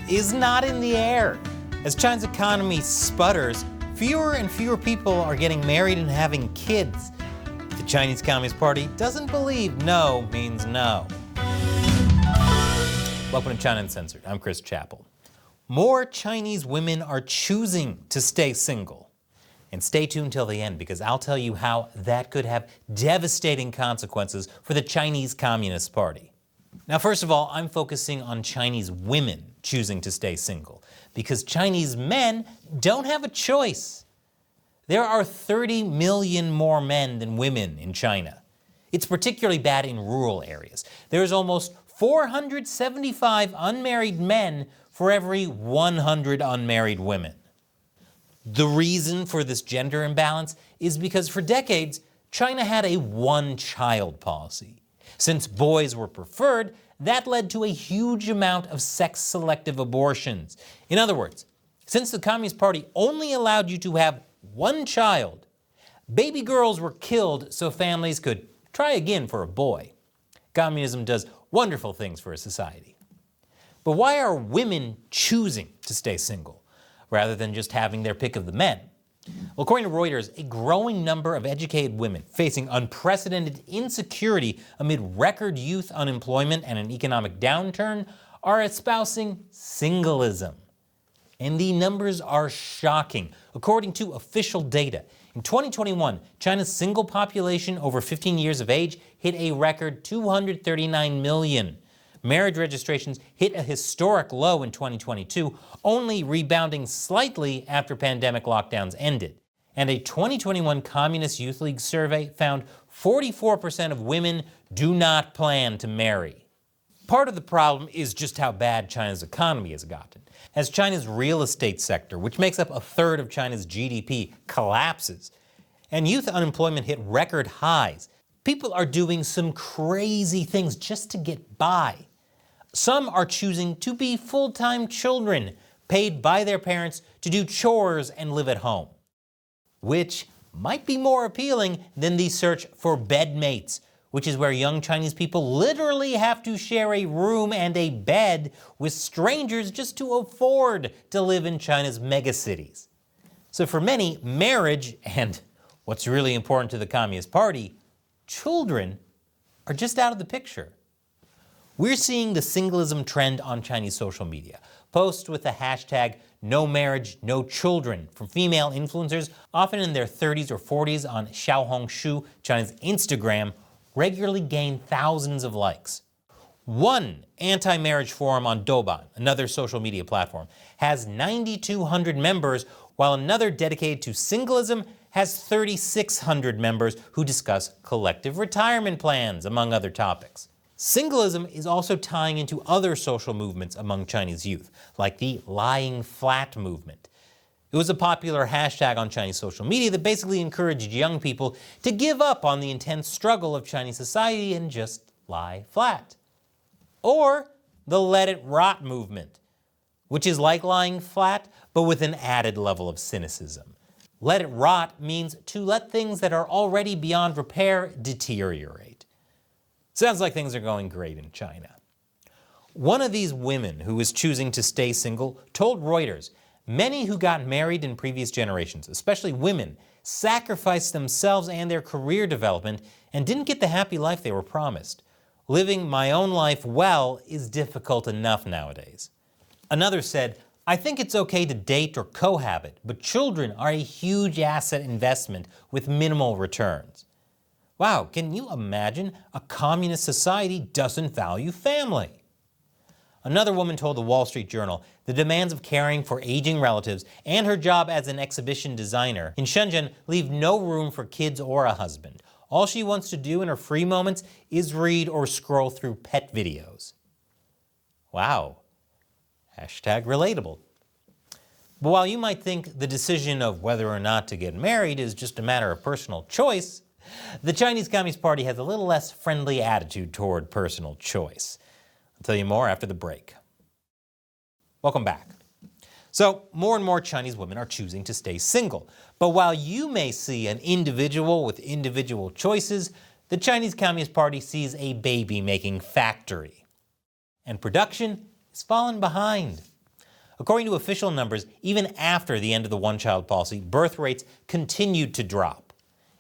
is not in the air. As China's economy sputters, fewer and fewer people are getting married and having kids. The Chinese Communist Party doesn't believe no means no. Welcome to China Uncensored. I'm Chris Chappell. More Chinese women are choosing to stay single. And stay tuned till the end, because I'll tell you how that could have devastating consequences for the Chinese Communist Party. Now, first of all, I'm focusing on Chinese women choosing to stay single, because Chinese men don't have a choice. There are 30 million more men than women in China. It's particularly bad in rural areas. There's almost 475 unmarried men for every 100 unmarried women. The reason for this gender imbalance is because for decades, China had a one-child policy. Since boys were preferred, that led to a huge amount of sex-selective abortions. In other words, since the Communist Party only allowed you to have one child, baby girls were killed so families could try again for a boy. Communism does wonderful things for a society. But why are women choosing to stay single, rather than just having their pick of the men? Well, according to Reuters, a growing number of educated women facing unprecedented insecurity amid record youth unemployment and an economic downturn are espousing singleism. And the numbers are shocking. According to official data, in 2021, China's single population over 15 years of age hit a record 239 million. Marriage registrations hit a historic low in 2022, only rebounding slightly after pandemic lockdowns ended. And a 2021 Communist Youth League survey found 44% of women do not plan to marry. Part of the problem is just how bad China's economy has gotten. As China's real estate sector, which makes up a third of China's GDP, collapses, and youth unemployment hit record highs, people are doing some crazy things just to get by. Some are choosing to be full-time children, paid by their parents to do chores and live at home, which might be more appealing than the search for bedmates, which is where young Chinese people literally have to share a room and a bed with strangers just to afford to live in China's megacities. So for many, marriage, and what's really important to the Communist Party, children, are just out of the picture. We're seeing the singleism trend on Chinese social media. Posts with the hashtag "no marriage, no children" from female influencers, often in their 30s or 40s, on Xiaohongshu, China's Instagram, regularly gain thousands of likes. One anti-marriage forum on Douban, another social media platform, has 9,200 members, while another dedicated to singleism has 3,600 members who discuss collective retirement plans, among other topics. Singleism is also tying into other social movements among Chinese youth, like the lying flat movement. It was a popular hashtag on Chinese social media that basically encouraged young people to give up on the intense struggle of Chinese society and just lie flat. Or the let it rot movement, which is like lying flat, but with an added level of cynicism. Let it rot means to let things that are already beyond repair deteriorate. Sounds like things are going great in China. One of these women who is choosing to stay single told Reuters many who got married in previous generations, especially women, sacrificed themselves and their career development and didn't get the happy life they were promised. Living my own life well is difficult enough nowadays. Another said, "I think it's okay to date or cohabit, but children are a huge asset investment with minimal returns." Wow, can you imagine? A communist society doesn't value family. Another woman told the Wall Street Journal the demands of caring for aging relatives and her job as an exhibition designer in Shenzhen leave no room for kids or a husband. All she wants to do in her free moments is read or scroll through pet videos. Wow. Hashtag relatable. But while you might think the decision of whether or not to get married is just a matter of personal choice, the Chinese Communist Party has a little less friendly attitude toward personal choice. I'll tell you more after the break. Welcome back. So, more and more Chinese women are choosing to stay single. But while you may see an individual with individual choices, the Chinese Communist Party sees a baby-making factory. And production is falling behind. According to official numbers, even after the end of the one-child policy, birth rates continued to drop.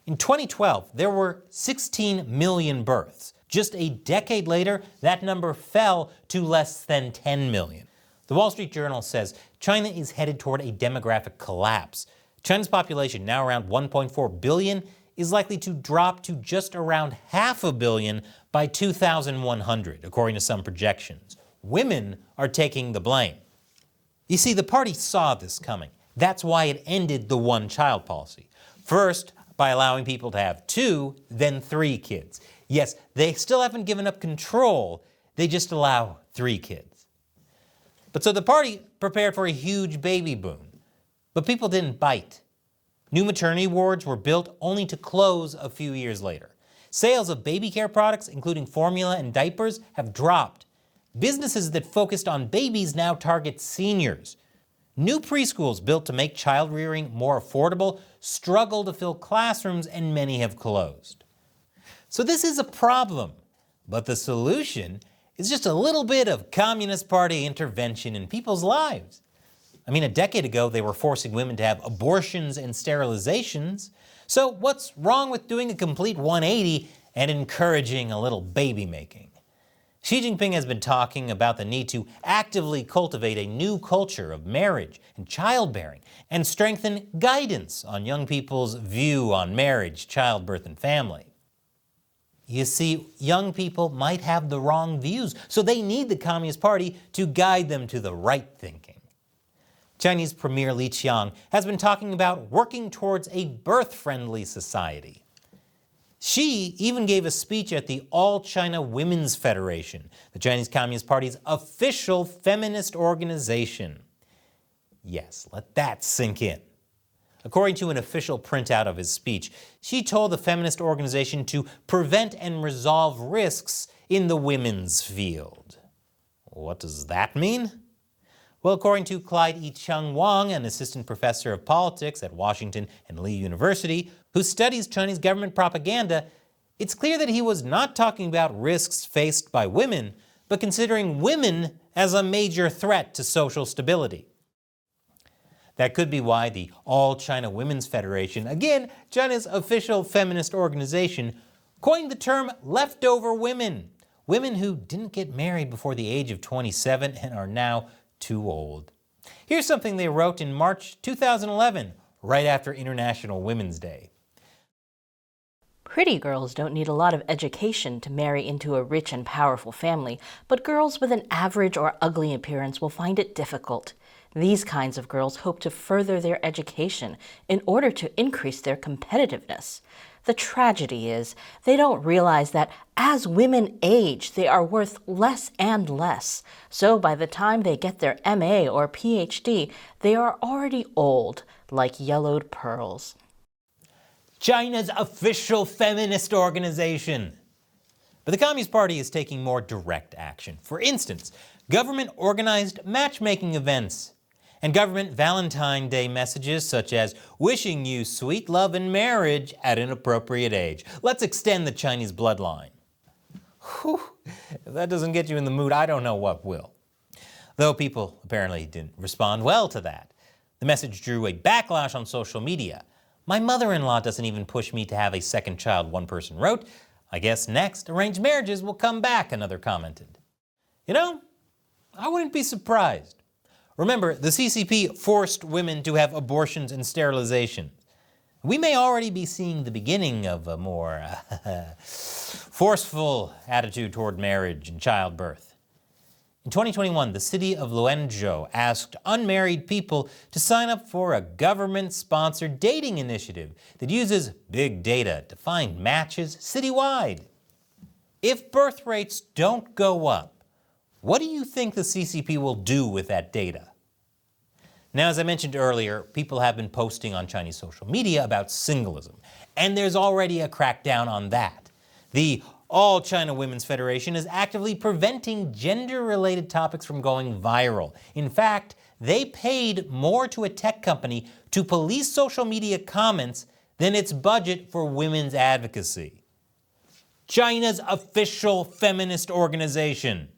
In 2012, there were 16 million births. Just a decade later, that number fell to less than 10 million. The Wall Street Journal says China is headed toward a demographic collapse. China's population, now around 1.4 billion, is likely to drop to just around 500 million by 2100, according to some projections. Women are taking the blame. You see, the party saw this coming. That's why it ended the one-child policy. First, by allowing people to have 2, then 3 kids. Yes, they still haven't given up control, they just allow 3 kids. But so the party prepared for a huge baby boom. But people didn't bite. New maternity wards were built only to close a few years later. Sales of baby care products, including formula and diapers, have dropped. Businesses that focused on babies now target seniors. New preschools built to make child rearing more affordable struggle to fill classrooms, and many have closed. So this is a problem, but the solution is just a little bit of Communist Party intervention in people's lives. I mean, a decade ago, they were forcing women to have abortions and sterilizations. So what's wrong with doing a complete 180 and encouraging a little baby making? Xi Jinping has been talking about the need to actively cultivate a new culture of marriage and childbearing and strengthen guidance on young people's view on marriage, childbirth, and family. You see, young people might have the wrong views, so they need the Communist Party to guide them to the right thinking. Chinese Premier Li Qiang has been talking about working towards a birth-friendly society. Xi even gave a speech at the All China Women's Federation, the Chinese Communist Party's official feminist organization. Yes, let that sink in. According to an official printout of his speech, Xi told the feminist organization to prevent and resolve risks in the women's field. What does that mean? Well, according to Clyde E. Chung Wong, an assistant professor of politics at Washington and Lee University, who studies Chinese government propaganda, it's clear that he was not talking about risks faced by women, but considering women as a major threat to social stability. That could be why the All China Women's Federation, again, China's official feminist organization, coined the term leftover women, women who didn't get married before the age of 27 and are now too old. Here's something they wrote in March 2011, right after International Women's Day. Pretty girls don't need a lot of education to marry into a rich and powerful family, but girls with an average or ugly appearance will find it difficult. These kinds of girls hope to further their education in order to increase their competitiveness. The tragedy is they don't realize that as women age, they are worth less and less. So by the time they get their MA or PhD, they are already old, like yellowed pearls. China's official feminist organization. But the Communist Party is taking more direct action. For instance, government-organized matchmaking events and government Valentine's Day messages such as wishing you sweet love and marriage at an appropriate age. Let's extend the Chinese bloodline. Whew, if that doesn't get you in the mood, I don't know what will. Though people apparently didn't respond well to that. The message drew a backlash on social media. My mother-in-law doesn't even push me to have a second child, one person wrote. I guess next, arranged marriages will come back, another commented. You know, I wouldn't be surprised. Remember, the CCP forced women to have abortions and sterilizations. We may already be seeing the beginning of a more forceful attitude toward marriage and childbirth. In 2021, the city of Luenzhou asked unmarried people to sign up for a government-sponsored dating initiative that uses big data to find matches citywide. If birth rates don't go up, what do you think the CCP will do with that data? Now, as I mentioned earlier, people have been posting on Chinese social media about singleism, and there's already a crackdown on that. The All China Women's Federation is actively preventing gender-related topics from going viral. In fact, they paid more to a tech company to police social media comments than its budget for women's advocacy. China's official feminist organization.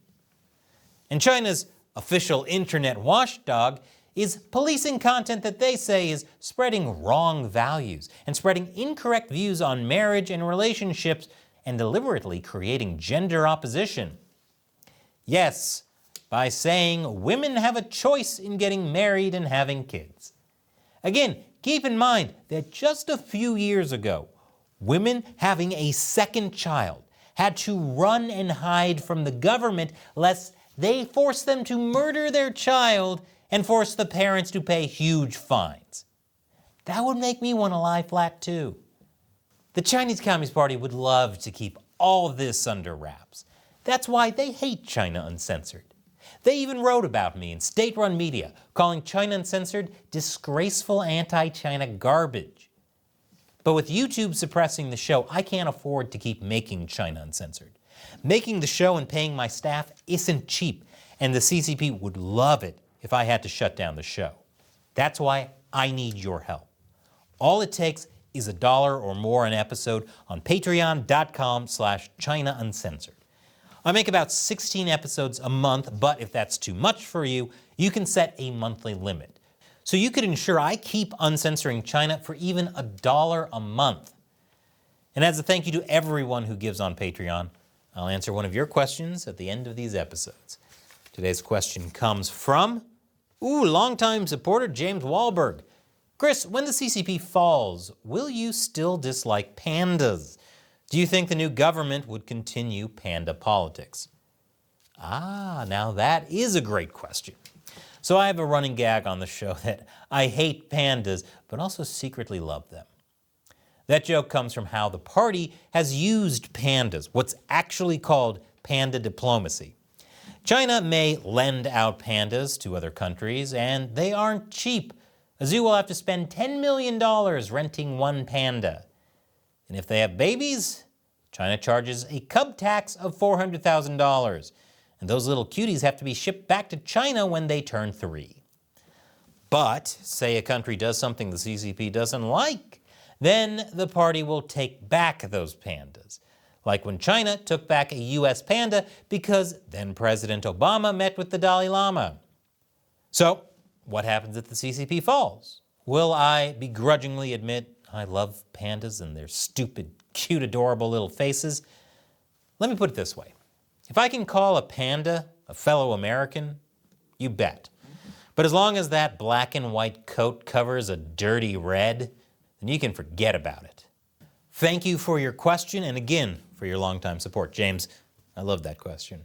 And China's official internet watchdog, is policing content that they say is spreading wrong values and spreading incorrect views on marriage and relationships and deliberately creating gender opposition. Yes, by saying women have a choice in getting married and having kids. Again, keep in mind that just a few years ago, women having a second child had to run and hide from the government lest they force them to murder their child and force the parents to pay huge fines. That would make me want to lie flat too. The Chinese Communist Party would love to keep all this under wraps. That's why they hate China Uncensored. They even wrote about me in state-run media, calling China Uncensored disgraceful anti-China garbage. But with YouTube suppressing the show, I can't afford to keep making China Uncensored. Making the show and paying my staff isn't cheap, and the CCP would love it if I had to shut down the show. That's why I need your help. All it takes is $1 or more an episode on patreon.com/China Uncensored. I make about 16 episodes a month, but if that's too much for you, you can set a monthly limit. So you could ensure I keep uncensoring China for even $1 a month. And as a thank you to everyone who gives on Patreon, I'll answer one of your questions at the end of these episodes. Today's question comes from, longtime supporter James Wahlberg. Chris, when the CCP falls, will you still dislike pandas? Do you think the new government would continue panda politics? Now that is a great question. So I have a running gag on the show that I hate pandas, but also secretly love them. That joke comes from how the party has used pandas, what's actually called panda diplomacy. China may lend out pandas to other countries, and they aren't cheap. A zoo will have to spend $10 million renting one panda. And if they have babies, China charges a cub tax of $400,000. And those little cuties have to be shipped back to China when they turn 3. But say a country does something the CCP doesn't like, then the party will take back those pandas. Like when China took back a US panda because then President Obama met with the Dalai Lama. So, what happens if the CCP falls? Will I begrudgingly admit I love pandas and their stupid, cute, adorable little faces? Let me put it this way. If I can call a panda a fellow American, you bet. But as long as that black and white coat covers a dirty red, then you can forget about it. Thank you for your question, and again, for your longtime support. James, I love that question.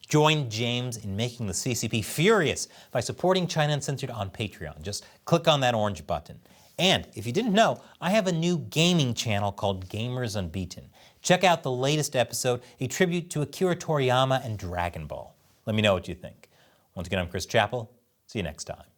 Join James in making the CCP furious by supporting China Uncensored on Patreon. Just click on that orange button. And if you didn't know, I have a new gaming channel called Gamers Unbeaten. Check out the latest episode, a tribute to Akira Toriyama and Dragon Ball. Let me know what you think. Once again, I'm Chris Chappell. See you next time.